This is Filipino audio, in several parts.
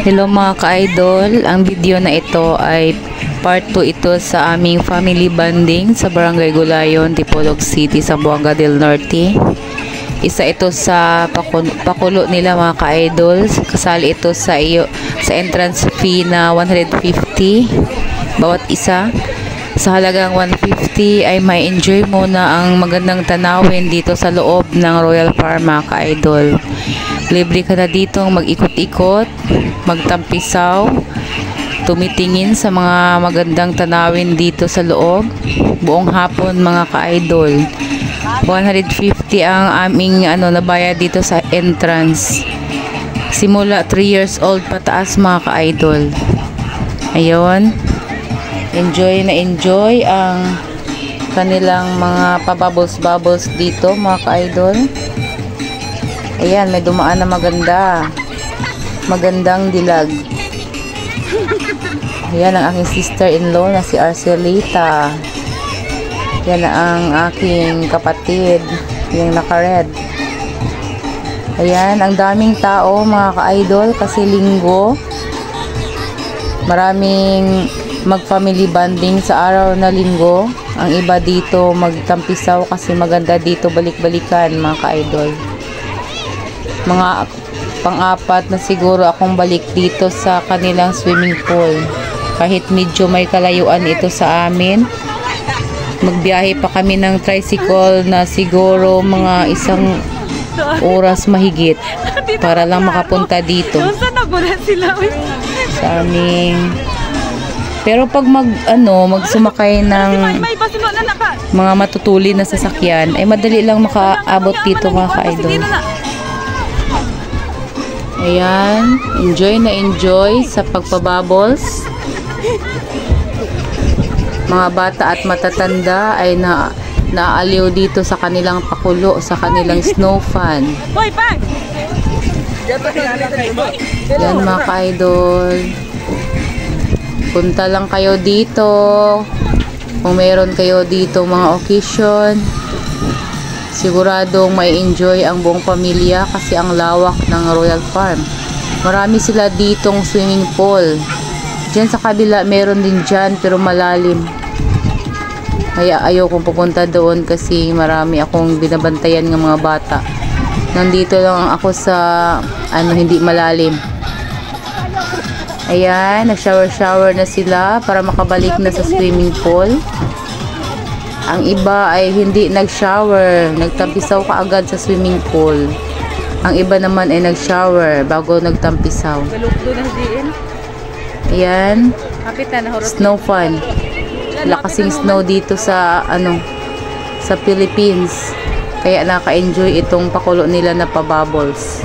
Hello mga ka-idol, ang video na ito ay part 2 ito sa aming family bonding sa Barangay Gulayon, Dipolog City, Zamboanga del Norte. Isa ito sa pakulo nila mga ka-idol. Kasali ito sa entrance fee na 150 bawat isa. Sa halagang 150 ay may enjoy mo na ang magandang tanawin dito sa loob ng Royal Farm mga ka-idol. Libre ka na dito mag-ikot-ikot, magtampisaw, tumitingin sa mga magandang tanawin dito sa loob. Buong hapon mga ka-idol. 150 ang aming nabayad dito sa entrance. Simula 3 years old pataas mga ka-idol. Ayun. Enjoy na enjoy ang kanilang mga pabubbles-bubbles dito mga ka-idol. Ayan, may dumaan na maganda. Magandang dilag. Ayan ang aking sister-in-law na si Arcelita. Yan ang aking kapatid, yung naka-red. Ayan, ang daming tao mga ka-idol kasi linggo. Maraming mag-family bonding sa araw na linggo. Ang iba dito magtampisaw kasi maganda dito balik-balikan mga ka-idol. Mga pang-apat na siguro akong balik dito sa kanilang swimming pool. Kahit medyo may kalayuan ito sa amin. Magbiyahe pa kami ng tricycle na siguro mga 1 oras mahigit para lang makapunta dito sa aming. Pero pag magsumakay ng mga matutuli na sasakyan ay madali lang makaabot dito mga ka-idol. Ayan, enjoy na enjoy sa pagpabubbles. Mga bata at matatanda ay naaliw dito sa kanilang pakulo, sa kanilang snow fan. Yan mga ka-idol. Punta lang kayo dito kung meron kayo dito mga occasion. Siguradong may enjoy ang buong pamilya kasi ang lawak ng Royal Farm. Marami sila ditong swimming pool. Diyan sa kabila meron din dyan pero malalim. Kaya ayaw kong pupunta doon kasi marami akong binabantayan ng mga bata. Nandito lang ako sa hindi malalim. Ayan, nag-shower na sila para makabalik na sa swimming pool. Ang iba ay hindi nag-shower, nagtampisaw kaagad sa swimming pool. Ang iba naman ay nag-shower bago nagtampisaw. Ayan, snow fun. Lakasing snow dito sa sa Philippines. Kaya naka-enjoy itong pakulo nila na pa-bubbles.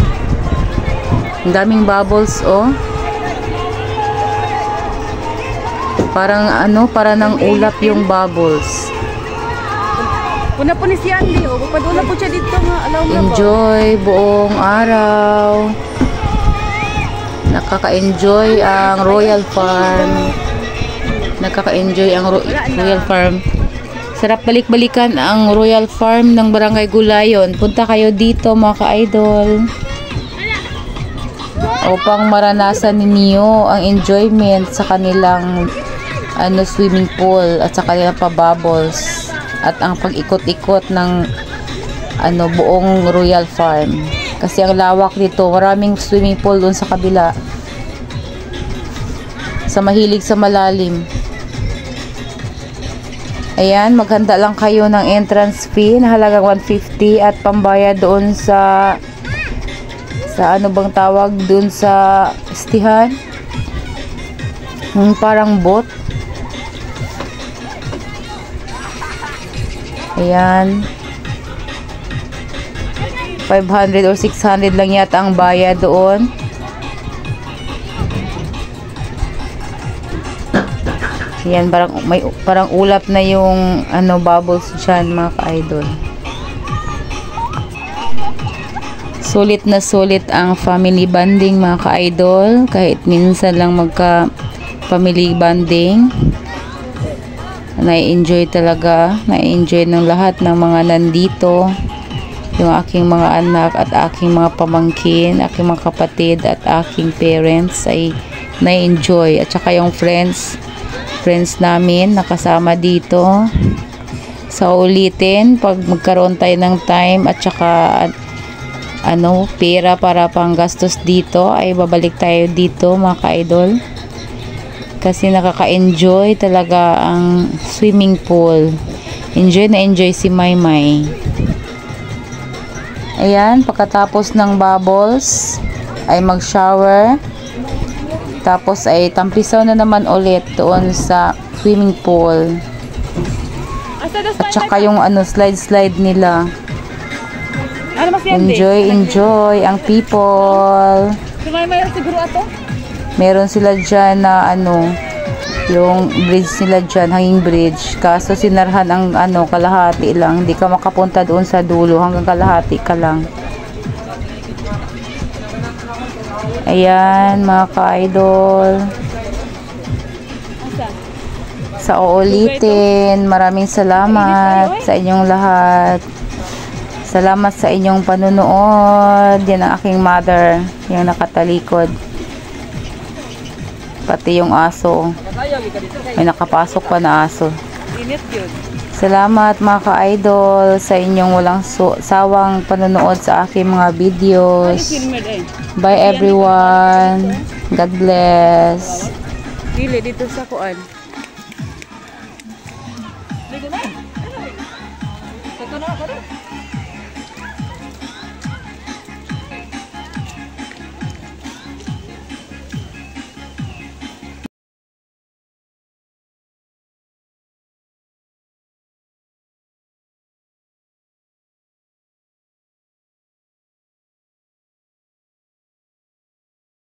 Ang daming bubbles oh. Parang para nang ulap yung bubbles. Una po ni si Andy, padula po siya dito nga, alaw na enjoy buong araw. Nakaka-enjoy ang Royal Farm. Nakaka-enjoy ang Royal Farm. Sarap balik-balikan ang Royal Farm ng Barangay Gulayon. Punta kayo dito mga ka-idol. Upang maranasan ninyo ang enjoyment sa kanilang swimming pool at sa kanilang pa-bubbles. At ang pag-ikot-ikot ng buong Royal Farm. Kasi ang lawak dito, maraming swimming pool doon sa kabila. Sa mahilig sa malalim. Ayan, maghanda lang kayo ng entrance fee na halagang 150 at pambayad doon sa bang tawag doon sa stihan. Parang boat. Ayan. 500 or 600 lang yata ang bayad doon. Ayan, parang ulap na yung bubbles dyan mga ka-idol. Sulit na sulit ang family bonding mga ka-idol. Kahit minsan lang magka-family bonding. Na-enjoy talaga. Na-enjoy ng lahat ng mga nandito. yung aking mga anak at aking mga pamangkin, aking mga kapatid at aking parents ay na-enjoy. At saka yung friends namin nakasama dito. Sa ulitin, pag magkaroon tayo ng time at saka pera para pang gastos dito, ay babalik tayo dito mga ka-idol. Kasi nakaka-enjoy talaga ang swimming pool. Enjoy na enjoy si Maymay. Ayan, pagkatapos ng bubbles ay mag-shower. Tapos ay tampisaw na naman ulit doon sa swimming pool. At saka yung slide nila. Enjoy ang people. Siguro ato? Meron sila dyan na yung bridge nila dyan, hanging bridge. Kaso sinarhan ang kalahati lang. Hindi ka makapunta doon sa dulo, hanggang kalahati ka lang. Ayan mga ka-idol. Sa uulitin, maraming salamat sa inyong lahat. Salamat sa inyong panunood. Yan ang aking mother, yung nakatalikod. Pati yung aso. May nakapasok pa na aso. Salamat mga ka-idol sa inyong walang sawang panunood sa aking mga videos. Bye everyone. God bless. Dili dito sa kuan. Dito na.